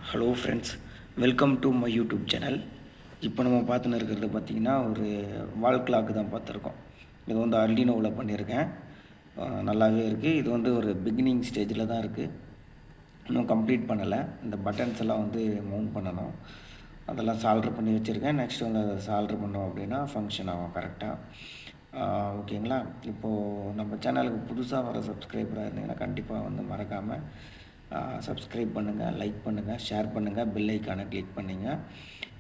Hello friends, welcome to my YouTube channel. இப்போ நம்ம பார்த்துன்னு இருக்கிறது பார்த்திங்கன்னா ஒரு வால் கிளாக்கு தான் பார்த்துருக்கோம். இது வந்து அர்டினோவில் பண்ணியிருக்கேன். நல்லாவே இருக்குது. இது வந்து ஒரு பிகினிங் ஸ்டேஜில் தான் இருக்குது. இன்னும் கம்ப்ளீட் பண்ணலை. இந்த பட்டன்ஸ் எல்லாம் வந்து மவுண்ட் பண்ணணும். அதெல்லாம் சால்டர் பண்ணி வச்சுருக்கேன். நெக்ஸ்ட் வந்து அதை சால்டர் பண்ணோம் அப்படின்னா ஃபங்க்ஷன் ஆகும் கரெக்டாக. ஓகேங்களா? இப்போது நம்ம சேனலுக்கு புதுசாக வர சப்ஸ்கிரைபராக இருந்தீங்கன்னா கண்டிப்பாக வந்து மறக்காமல் சப்ஸ்கிரைப் பண்ணுங்கள், லைக் பண்ணுங்கள், ஷேர் பண்ணுங்கள், பெல் ஐக்கானை கிளிக் பண்ணிங்க.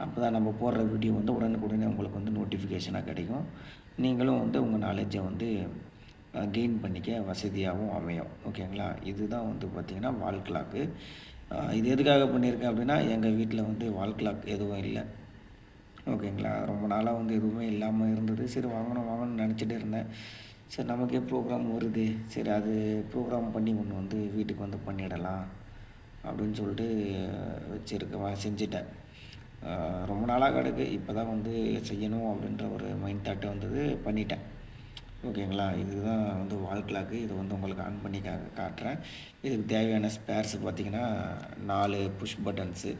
அப்போ தான் நம்ம போடுற வீடியோ வந்து உடனுக்குடனே உங்களுக்கு வந்து நோட்டிஃபிகேஷனாக கிடைக்கும். நீங்களும் வந்து உங்கள் நாலேஜை வந்து கெயின் பண்ணிக்க வசதியாகவும் அமையும். ஓகேங்களா? இதுதான் வந்து பார்த்திங்கன்னா வால் கிளாக்கு. இது எதுக்காக பண்ணியிருக்கேன் அப்படின்னா, எங்கள் வீட்டில் வந்து வால் கிளாக் எதுவும் இல்லை. ஓகேங்களா? ரொம்ப நாளாக வந்து எதுவுமே இல்லாமல் இருந்தது. சரி வாங்கணும்னு நினச்சிட்டு இருந்தேன். சரி நமக்கே ப்ரோக்ராம் வருது, சரி அது ப்ரோக்ராம் பண்ணி ஒன்று வந்து வீட்டுக்கு வந்து பண்ணிடலாம் அப்படின்னு சொல்லிட்டு செஞ்சிட்டேன். ரொம்ப நாளாக கிடக்கு. இப்போ தான் வந்து செய்யணும் அப்படின்ற ஒரு மைண்ட் தாட்டு வந்தது, பண்ணிட்டேன். ஓகேங்களா? இதுதான் வந்து வால் கிளாக்கு. இது வந்து உங்களுக்கு ஆன் பண்ணி காட்டுறேன். இதுக்கு தேவையான ஸ்பேர்ஸ் பார்த்திங்கன்னா 4 புஷ் பட்டன்ஸு.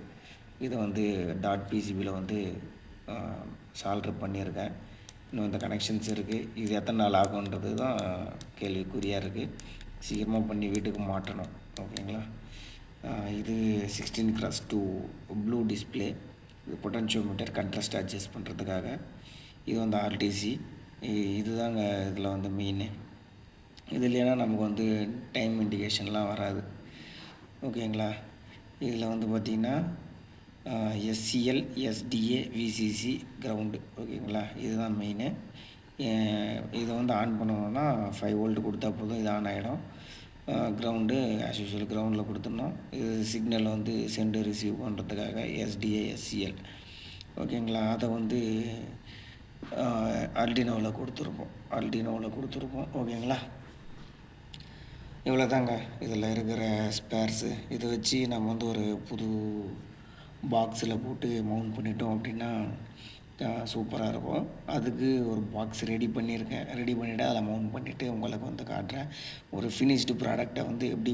இது வந்து டாட் பிசிபியில் வந்து சால்டர் பண்ணியிருக்கேன். இன்னும் இந்த கனெக்ஷன்ஸ் இருக்குது. இது எத்தனை நாள் ஆகுன்றது தான் கேள்விக்குறியாக இருக்குது. சீக்கிரமாக பண்ணி வீட்டுக்கு மாட்டணும். ஓகேங்களா? இது 16x2 ப்ளூ டிஸ்பிளே. இது பொட்டன்ஷியோமீட்டர் கண்ட்ராஸ்ட் அட்ஜஸ்ட் பண்ணுறதுக்காக. இது வந்து ஆர்டிசி. இதுதாங்க இதில் வந்து மெயின். இது இல்லைன்னா நமக்கு வந்து டைம் இண்டிகேஷன்லாம் வராது. ஓகேங்களா? இதில் வந்து பார்த்திங்கன்னா எஸ்சிஎல், எஸ்டிஏ, விசிசி, கிரவுண்டு. ஓகேங்களா? இதுதான் மெயினு. இதை வந்து ஆன் பண்ணணுன்னா 5 வோல்ட் கொடுத்தா போதும், இது ஆன் ஆகிடும். கிரவுண்டு ஆஸ் யூஷுவல் கிரவுண்டில் கொடுத்துடணும். இது சிக்னல் வந்து சென்டு ரிசீவ் பண்ணுறதுக்காக எஸ்டிஏ, எஸ்சிஎல். ஓகேங்களா? அதை வந்து அர்டினோவில் கொடுத்துருப்போம். ஓகேங்களா? இவ்வளோ தாங்க இதில் இருக்கிற ஸ்பேர்ஸு. இதை வச்சு நம்ம வந்து ஒரு புது பாக்ஸில் போட்டு மவுண்ட் பண்ணிட்டோம் அப்படின்னா சூப்பராக இருக்கும். அதுக்கு ஒரு பாக்ஸ் ரெடி பண்ணிவிட்டு அதில் மவுண்ட் பண்ணிவிட்டு உங்களுக்கு வந்து காட்டுறேன். ஒரு ஃபினிஷ்டு ப்ராடக்டை வந்து எப்படி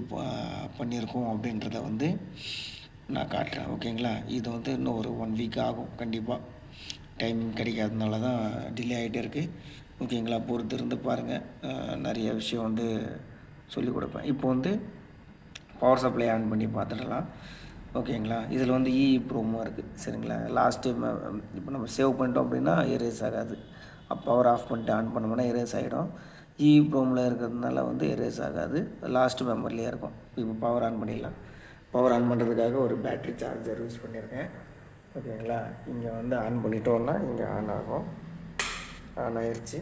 பண்ணியிருக்கோம் அப்படின்றத வந்து நான் காட்டுறேன். ஓகேங்களா? இது வந்து இன்னும் ஒரு 1 வீக் ஆகும். கண்டிப்பாக டைம் கிடைக்காதனால தான் டிலே ஆகிட்டே இருக்குது. ஓகேங்களா? பொறுத்து இருந்து பாருங்கள். நிறைய விஷயம் வந்து சொல்லிக் கொடுப்பேன். இப்போ வந்து பவர் சப்ளை ஆன் பண்ணி பார்த்துடலாம். ஓகேங்களா? இதில் வந்து ப்ரோமோ இருக்குது. சரிங்களா? லாஸ்ட் டைம் இப்போ நம்ம சேவ் பண்ணிட்டோம் அப்படின்னா எரேஸ் ஆகாது. பவர் ஆஃப் பண்ணிட்டு ஆன் பண்ணோம்னா எரேஸ் ஆகிடும். ப்ரோமில் இருக்கிறதுனால வந்து எரேஸ் ஆகாது. லாஸ்ட்டு மெமரிலேயே இருக்கும். இப்போ பவர் ஆன் பண்ணிடலாம். பவர் ஆன் பண்ணுறதுக்காக ஒரு பேட்ரி சார்ஜர் யூஸ் பண்ணியிருக்கேன். ஓகேங்களா? இங்கே வந்து ஆன் பண்ணிட்டோன்னா இங்கே ஆன் ஆகும். ஆன் ஆயிடுச்சு.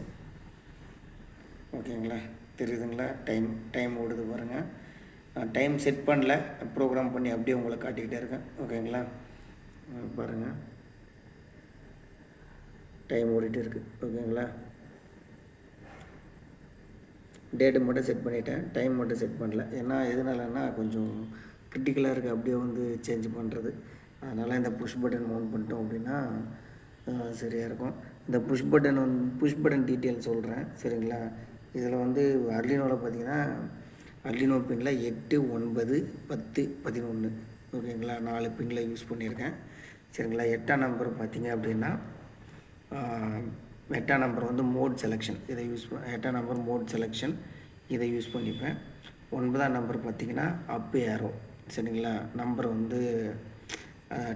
ஓகேங்களா? தெரியுதுங்களா? டைம் ஓடுது பாருங்கள். டைம் செட் பண்ணல, ப்ரோக்ராம் பண்ணி அப்படியே உங்களை காட்டிக்கிட்டே இருக்கேன். ஓகேங்களா? பாருங்கள், டைம் ஓடிட்டு இருக்குது. ஓகேங்களா? டேட்டு மட்டும் செட் பண்ணிவிட்டேன், டைம் மட்டும் செட் பண்ணல. ஏன்னா எதனாலன்னா கொஞ்சம் கிரிட்டிக்கலாக இருக்குது அப்படியே வந்து சேஞ்ச் பண்ணுறது. அதனால் இந்த புஷ் பட்டன் மவுண்ட் பண்ணிட்டோம் அப்படின்னா சரியாக இருக்கும். இந்த புஷ் பட்டன் டீட்டெயில் சொல்கிறேன். சரிங்களா? இதில் வந்து அர்டினோவில் பார்த்திங்கன்னா அர்டினோ பின்னில் 8, 9, 10, 11. ஓகேங்களா? 4 பின்னில் யூஸ் பண்ணியிருக்கேன். சரிங்களா? 8ஆம் நம்பர் பார்த்திங்க அப்படின்னா 8ஆம் நம்பர் வந்து மோட் செலெக்ஷன். 8ஆம் நம்பர் மோட் செலெக்ஷன் இதை யூஸ் பண்ணிப்பேன். 9ஆம் நம்பர் பார்த்திங்கன்னா அப் ஏரோ. சரிங்களா? நம்பர் வந்து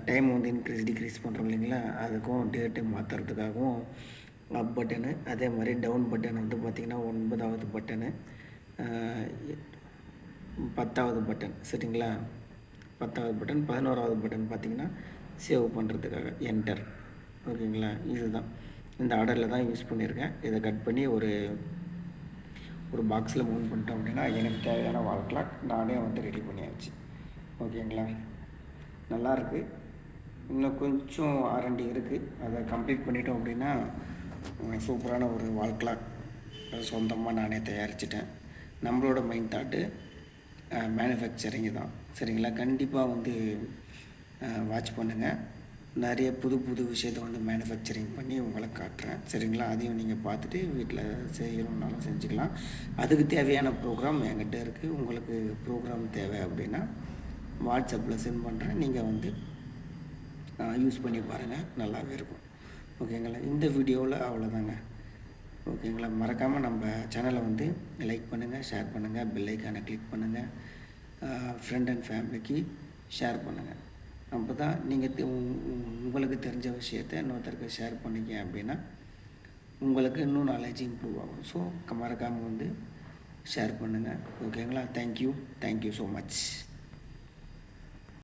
டைம் வந்து டிக்ரீஸ் பண்ணுறோம் இல்லைங்களா? அதுக்கும் டேட்டு மாற்றுறதுக்காகவும் அப் பட்டனு. அதே மாதிரி டவுன் பட்டன் வந்து பார்த்திங்கன்னா 9வது பட்டனு, 10வது பட்டன். சரிங்களா? 10வது பட்டன், 11வது பட்டன் பார்த்திங்கன்னா சேவ் பண்ணுறதுக்காக என்டர். ஓகேங்களா? இதுதான் இந்த ஆர்டரில் தான் யூஸ் பண்ணியிருக்கேன். இதை கட் பண்ணி ஒரு பாக்ஸில் மவுண்ட் பண்ணிட்டோம் அப்படின்னா எனக்கு தேவையான வால் கிளாக் நானே வந்து ரெடி பண்ணியாச்சு. ஓகேங்களா? நல்லாயிருக்கு. இன்னும் கொஞ்சம் R&D இருக்குது. அதை கம்ப்ளீட் பண்ணிட்டோம் அப்படின்னா சூப்பரான ஒரு வால் கிளாக் சொந்தமாக நானே தயாரிச்சிட்டேன். நம்மளோட மைண்ட் தாட்டு மேனுஃபேக்சரிங்கு தான். சரிங்களா? கண்டிப்பாக வந்து வாட்ச் பண்ணுங்கள். நிறைய புது விஷயத்தை வந்து மேனுஃபேக்சரிங் பண்ணி உங்களை காட்டுறேன். சரிங்களா? அதையும் நீங்கள் பார்த்துட்டு வீட்டில் செய்யணுன்னாலும் செஞ்சுக்கலாம். அதுக்கு தேவையான ப்ரோக்ராம் என்கிட்ட இருக்குது. உங்களுக்கு ப்ரோக்ராம் தேவை அப்படின்னா வாட்ஸ்அப்பில் சென்ட் பண்ணுறேன். நீங்கள் வந்து யூஸ் பண்ணி பாருங்கள், நல்லாவே இருக்கும். ஓகேங்களா? இந்த வீடியோவில் அவ்வளோதாங்க. ஓகேங்களா? மறக்காமல் நம்ம சேனலை வந்து லைக் பண்ணுங்கள், ஷேர் பண்ணுங்கள், பெல் ஐக்கானை கிளிக் பண்ணுங்கள், ஃப்ரெண்ட் அண்ட் ஃபேமிலிக்கு ஷேர் பண்ணுங்கள். அப்போ தான் நீங்கள் உங்களுக்கு தெரிஞ்ச விஷயத்தை இன்னொருத்தருக்கு ஷேர் பண்ணிக்க அப்படின்னா உங்களுக்கு இன்னும் நாலேஜ் இம்ப்ரூவ் ஆகும். ஸோ மறக்காமல் வந்து ஷேர் பண்ணுங்கள். ஓகேங்களா? Thank you so much.